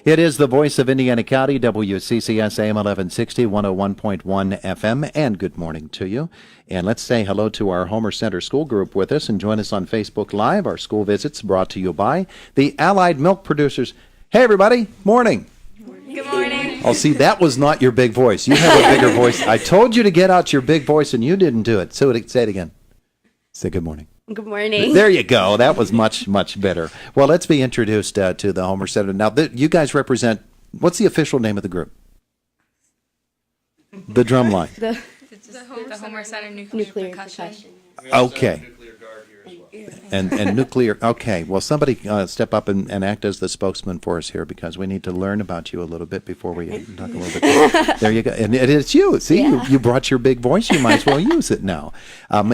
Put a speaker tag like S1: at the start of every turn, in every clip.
S1: It is the voice of Indiana County, WCCS AM 1160, 101.1 FM, and good morning to you. And let's say hello to our Homer Center School Group with us and join us on Facebook Live. Our school visits brought to you by the Allied Milk Producers. Hey, everybody. Morning.
S2: Good morning.
S1: Oh, see, that was not your big voice. You have a bigger voice. I told you to get out your big voice, and you didn't do it. So say it again. Say good morning.
S2: Good morning.
S1: There you go. That was much, much better. Well, let's be introduced to the Homer Center. Now, you guys represent, what's the official name of the group? The Drumline.
S2: The Homer Center Nuclear Percussion.
S1: Okay. And nuclear. Okay. Well, somebody step up and act as the spokesman for us here, because we need to learn about you a little bit before we talk a little bit. There you go. And it's you. See,
S2: Yeah.
S1: you brought your big voice. You might as well use it now.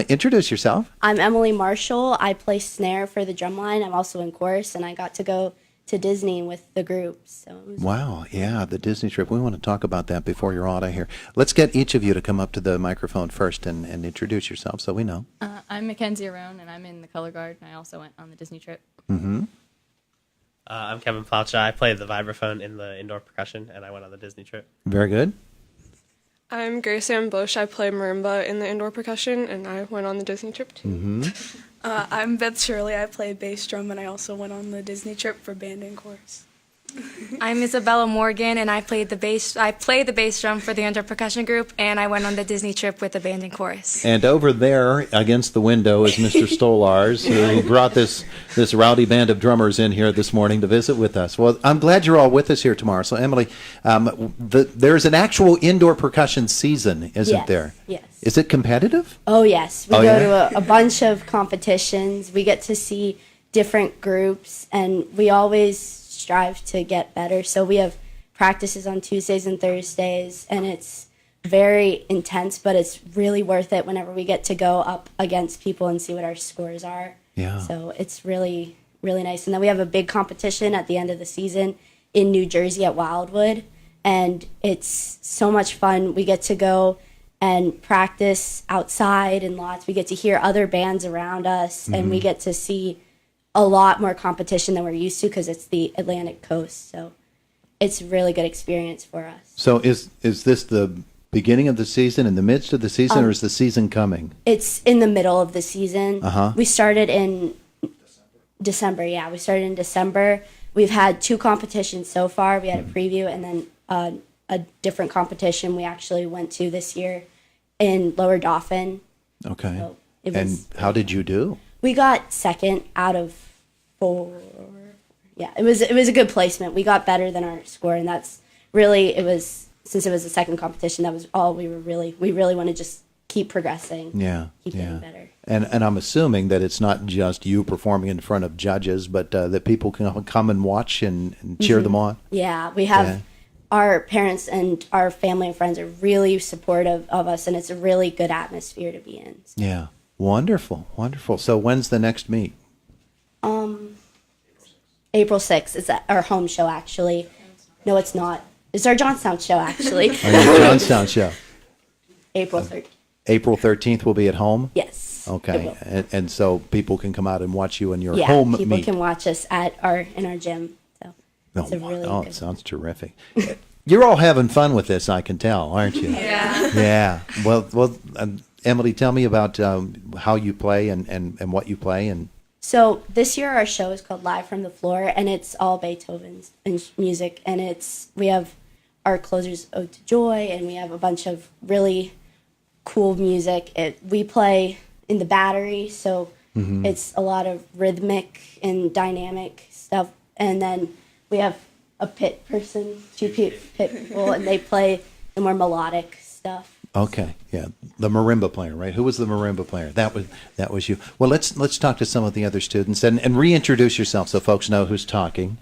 S1: Introduce yourself.
S3: I'm Emily Marshall. I play snare for the drumline. I'm also in chorus, and I got to go to Disney with the group. So it was
S1: Wow, yeah, the Disney trip. We want to talk about that before you're out of here. Let's get each of you to come up to the microphone first and introduce yourself so we know.
S4: I'm Mackenzie Arone, and I'm in the color guard, and I also went on the Disney trip.
S1: Mm-hmm.
S5: I'm Kevin Plaucha. I played the vibraphone in the indoor percussion, and I went on the Disney trip.
S1: Very good.
S6: I'm Grace Ann Bush. I play marimba in the indoor percussion, and I went on the Disney trip too.
S1: Mm-hmm.
S7: I'm Beth Shirley. I play bass drum, and I also went on the Disney trip for band and chorus.
S2: I'm Isabella Morgan, and I played the bass drum for the indoor percussion group, and I went on the Disney trip with the band and chorus.
S1: And over there against the window is Mr. Stolars, who brought this rowdy band of drummers in here this morning to visit with us. Well, I'm glad you're all with us here tomorrow. So, Emily, there's an actual indoor percussion season, isn't
S3: Yes,
S1: there?
S3: yes.
S1: Is it competitive?
S3: Oh, yes. We
S1: Oh,
S3: go
S1: yeah?
S3: to a bunch of competitions. We get to see different groups, and we always strive to get better. So we have practices on Tuesdays and Thursdays, and it's very intense, but it's really worth it whenever we get to go up against people and see what our scores are.
S1: Yeah.
S3: So it's really, really nice. And then we have a big competition at the end of the season in New Jersey at Wildwood, and it's so much fun. We get to go and practice outside in lots. We get to hear other bands around us, and we get to see a lot more competition than we're used to because it's the Atlantic coast. So it's a really good experience for us.
S1: So is this the beginning of the season, in the midst of the season, or is the season coming?
S3: It's in the middle of the season.
S1: Uh-huh.
S3: We started in December. Yeah, we started in December. We've had 2 competitions so far. We had a preview and then a different competition we actually went to this year in Lower Dauphin.
S1: Okay.
S3: So it
S1: And
S3: was,
S1: how did you do?
S3: we got second out of 4. Yeah, it was a good placement. We got better than our score, and that's really, it was, since it was the second competition, that was all we really want to just keep progressing.
S1: Yeah,
S3: Keep
S1: yeah.
S3: getting better.
S1: And I'm assuming that it's not just you performing in front of judges, but that people can come and watch and cheer them on.
S3: Yeah, we have
S1: Yeah.
S3: our parents and our family and friends are really supportive of us, and it's a really good atmosphere to be in.
S1: Yeah, wonderful, wonderful. So when's the next meet?
S3: April 6th is our home show, actually. No, it's not. It's our Johnstown show, actually.
S1: On your Johnstown show.
S3: April 3rd.
S1: April 13th will be at home?
S3: Yes. it
S1: Okay,
S3: will.
S1: and so people can come out and watch you in your
S3: Yeah,
S1: home
S3: people
S1: meet.
S3: can watch us in our gym. So it's a really
S1: Oh,
S3: good.
S1: it sounds terrific. You're all having fun with this, I can tell, aren't you?
S2: Yeah.
S1: Yeah. Well, Emily, tell me about how you play and what you play. And
S3: So this year our show is called Live from the Floor, and it's all Beethoven's music, and we have our closers Ode to Joy, and we have a bunch of really cool music. We play in the Battery, so it's a lot of rhythmic and dynamic stuff, and then we have a pit person, 2 pit people, and they play the more melodic stuff.
S1: okay, yeah, the marimba player, right? Who was the marimba player? That was you. Well, let's talk to some of the other students and reintroduce yourself so folks know who's talking.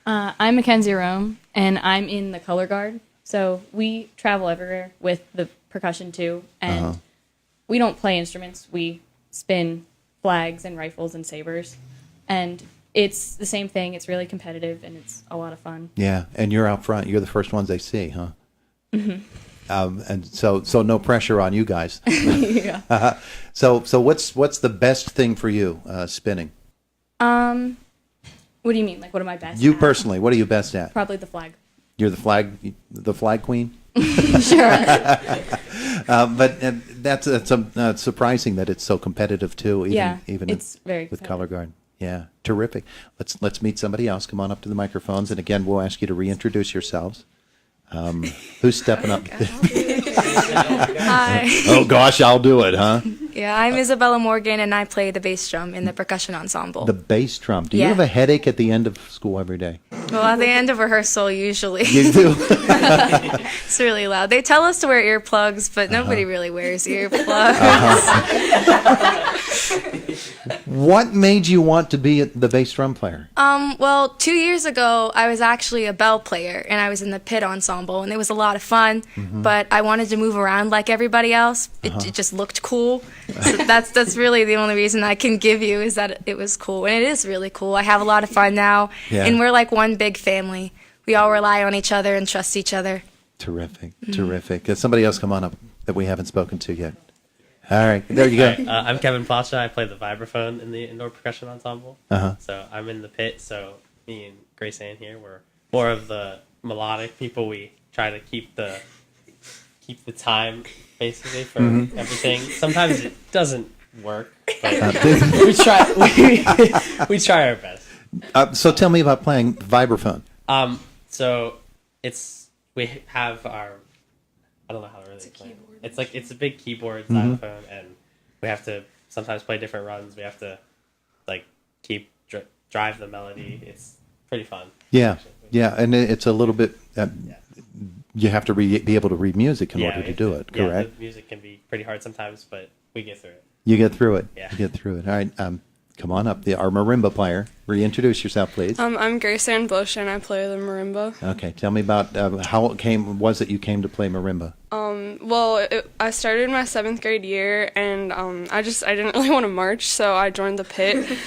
S4: I'm Mackenzie Arone, and I'm in the color guard. So we travel everywhere with the percussion too, and we don't play instruments. We spin flags and rifles and sabers, and it's the same thing. It's really competitive, and it's a lot of fun.
S1: Yeah, and you're out front. You're the first ones they see, huh? Mm-hmm. And so no pressure on you guys.
S4: Yeah.
S1: So what's the best thing for you spinning?
S4: What do you mean? Like, what am I best
S1: You
S4: at?
S1: personally, what are you best at?
S4: Probably the flag.
S1: You're the flag queen?
S4: Sure.
S1: But that's surprising that it's so competitive too. Even,
S4: Yeah,
S1: even
S4: it's very
S1: with
S4: competitive.
S1: color guard. Yeah, terrific. Let's meet somebody else. Come on up to the microphones, and again, we'll ask you to reintroduce yourselves. Who's stepping up?
S2: Hi.
S1: Oh gosh, I'll do it, huh?
S2: Yeah, I'm Isabella Morgan, and I play the bass drum in the percussion ensemble.
S1: The bass drum. Do you
S2: Yeah.
S1: have a headache at the end of school every day?
S2: Well, at the end of rehearsal, usually.
S1: You do.
S2: It's really loud. They tell us to wear earplugs, but nobody really wears earplugs.
S1: What made you want to be the bass drum player?
S2: Well, 2 years ago, I was actually a bell player, and I was in the pit ensemble, and it was a lot of fun. But I wanted to move around like everybody else. It just looked cool. So that's really the only reason I can give you, is that it was cool, and it is really cool. I have a lot of fun now,
S1: Yeah.
S2: and we're like one big family. We all rely on each other and trust each other.
S1: Terrific, terrific. Somebody else come on up that we haven't spoken to yet. All right, there you go.
S5: I'm Kevin Placha. I play the vibraphone in the indoor percussion ensemble.
S1: Uh-huh.
S5: So I'm in the pit. So me and Grace Ann here, we're more of the melodic people. We try to keep the time basically for everything. Sometimes it doesn't work, but we try our best.
S1: So tell me about playing vibraphone.
S5: So we have our, I don't know how to really explain it. It's a big keyboard xylophone, and we have to sometimes play different runs. We have to like keep drive the melody. It's pretty fun.
S1: Yeah, yeah, and it's a little bit. You have to be able to read music in order to do it.
S5: Yeah,
S1: Correct.
S5: the music can be pretty hard sometimes, but we get through it.
S1: You get through it.
S5: Yeah.
S1: You get through it. All right. Come on up. Our marimba player. Reintroduce yourself, please.
S6: I'm Grace Ann Bush, and I play the marimba.
S1: Okay. Tell me about how it was that you came to play marimba.
S6: Well, I started my 7th grade year, and I didn't really want to march, so I joined the pit.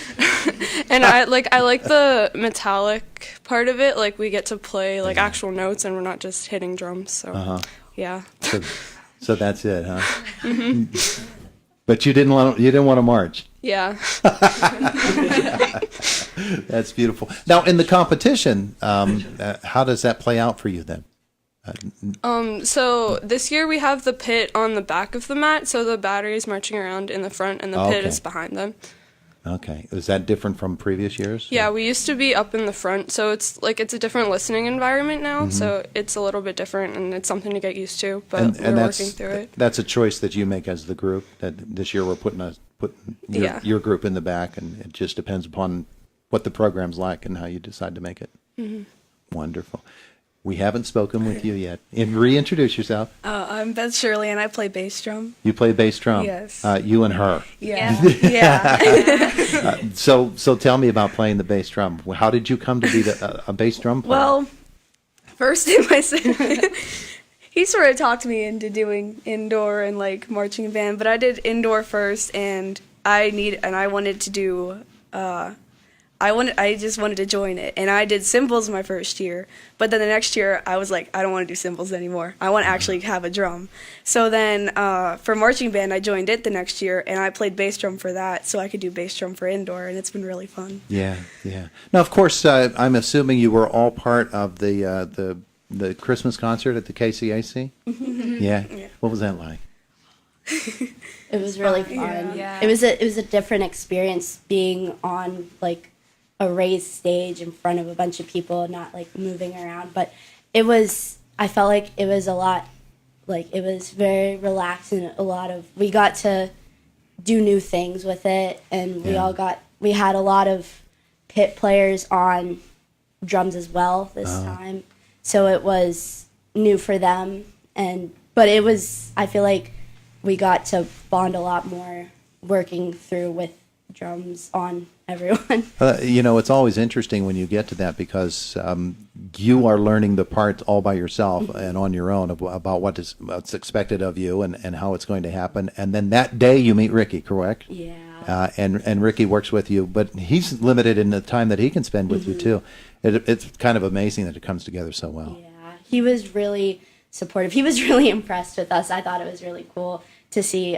S6: And I like the metallic part of it. Like, we get to play like actual notes, and we're not just hitting drums. So yeah.
S1: So that's it, huh? But you didn't want to march.
S6: Yeah.
S1: That's beautiful. Now, in the competition, how does that play out for you then?
S6: So this year we have the pit on the back of the mat, so the battery is marching around in the front, and the pit
S1: Okay.
S6: is behind them.
S1: Okay. Is that different from previous years?
S6: Yeah, we used to be up in the front, so it's a different listening environment now, so it's a little bit different, and it's something to get used to, but we're working through it.
S1: That's a choice that you make as the group. That this year we're putting
S6: Yeah.
S1: your group in the back, and it just depends upon what the program's like and how you decide to make it. Wonderful. We haven't spoken with you yet. And reintroduce yourself.
S7: I'm Beth Shirley, and I play bass drum.
S1: You play bass drum.
S7: Yes.
S1: You and her.
S7: Yeah. Yeah.
S1: So tell me about playing the bass drum. How did you come to be a bass drum player?
S7: Well, first he sort of talked me into doing indoor and like marching band, but I did indoor first, and I wanted to do. I just wanted to join it, and I did cymbals my first year. But then the next year, I was like, I don't want to do cymbals anymore. I want to actually have a drum. So then for marching band, I joined it the next year, and I played bass drum for that, so I could do bass drum for indoor, and it's been really fun.
S1: Yeah, yeah. Now, of course, I'm assuming you were all part of the Christmas concert at the KCAC. Yeah. What was that like?
S3: It was really fun.
S2: Yeah.
S3: It was a different experience being on like a raised stage in front of a bunch of people, not like moving around. But I felt like it was a lot, like it was very relaxed, and we got to do new things with it, and we had a lot of pit players on drums as well this time. So it was new for them, but I feel like we got to bond a lot more working through with drums on everyone.
S1: It's always interesting when you get to that because you are learning the parts all by yourself and on your own about what's expected of you and how it's going to happen. And then that day you meet Ricky, correct?
S3: Yeah.
S1: And Ricky works with you, but he's limited in the time that he can spend with you too. It's kind of amazing that it comes together so well.
S3: Yeah. He was really supportive. He was really impressed with us. I thought it was really cool to see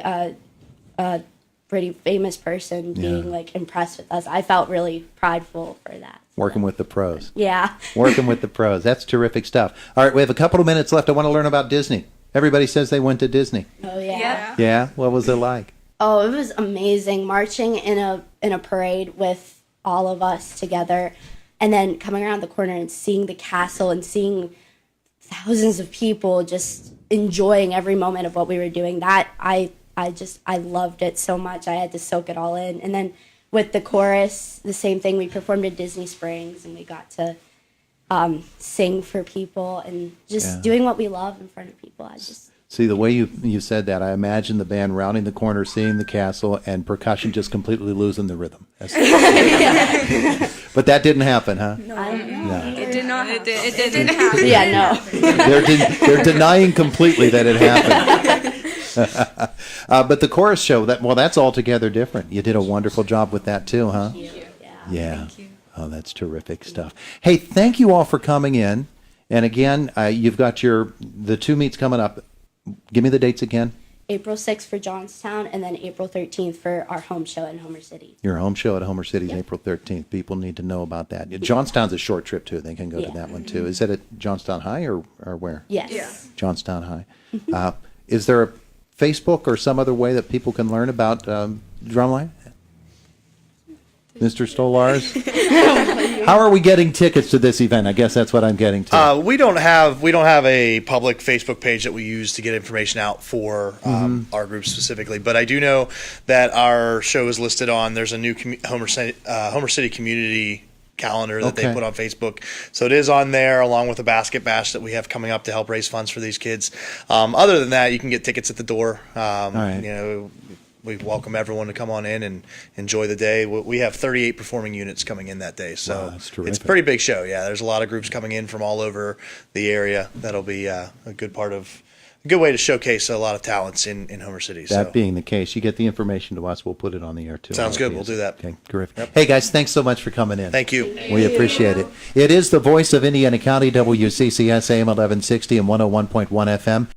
S3: pretty famous person being like impressed with us. I felt really prideful for that.
S1: Working with the pros.
S3: Yeah.
S1: Working with the pros. That's terrific stuff. All right, we have a couple of minutes left. I want to learn about Disney. Everybody says they went to Disney.
S3: Oh yeah.
S1: Yeah? What was it like?
S3: Oh, it was amazing marching in a parade with all of us together, and then coming around the corner and seeing the castle and seeing thousands of people just enjoying every moment of what we were doing. That I loved it so much. I had to soak it all in. And then with the chorus, the same thing. We performed at Disney Springs, and we got to sing for people and just doing what we love in front of people.
S1: See, the way you said that, I imagine the band rounding the corner, seeing the castle, and percussion just completely losing the rhythm. But that didn't happen, huh?
S3: I don't know.
S7: It did not.
S2: It didn't happen.
S3: Yeah, no.
S1: They're denying completely that it happened. But the chorus show, that's altogether different. You did a wonderful job with that too, huh? Yeah.
S2: Thank you.
S1: Oh, that's terrific stuff. Hey, thank you all for coming in. And again, you've got the 2 meets coming up. Give me the dates again.
S3: April 6th for Johnstown, and then April 13th for our home show in Homer City.
S1: Your home show at Homer City is April 13th. People need to know about that. Johnstown's a short trip, too. They can go to that one, too. Is that at Johnstown High or where?
S3: Yes.
S7: Yeah.
S1: Johnstown High. Is there a Facebook or some other way that people can learn about Drumline? Mr. Stolars? How are we getting tickets to this event? I guess that's what I'm getting to.
S8: We don't have a public Facebook page that we use to get information out for our group specifically, but I do know that our show is listed on. There's a new Homer City community calendar that they put on Facebook, so it is on there along with a basket bash that we have coming up to help raise funds for these kids. Other than that, you can get tickets at the door.
S1: right.
S8: You know, we welcome everyone to come on in and enjoy the day. We have 38 performing units coming in that day, so
S1: Wow, that's terrific.
S8: it's a pretty big show. Yeah, there's a lot of groups coming in from all over the area. That'll be a good way to showcase a lot of talents in Homer City.
S1: That being the case, you get the information to us. We'll put it on the air, too.
S8: Sounds good. We'll do that.
S1: Okay, terrific. Hey, guys, thanks so much for coming in.
S8: Thank you.
S1: We appreciate it. It is the voice of Indiana County, WCCS AM 1160 and 101.1 FM.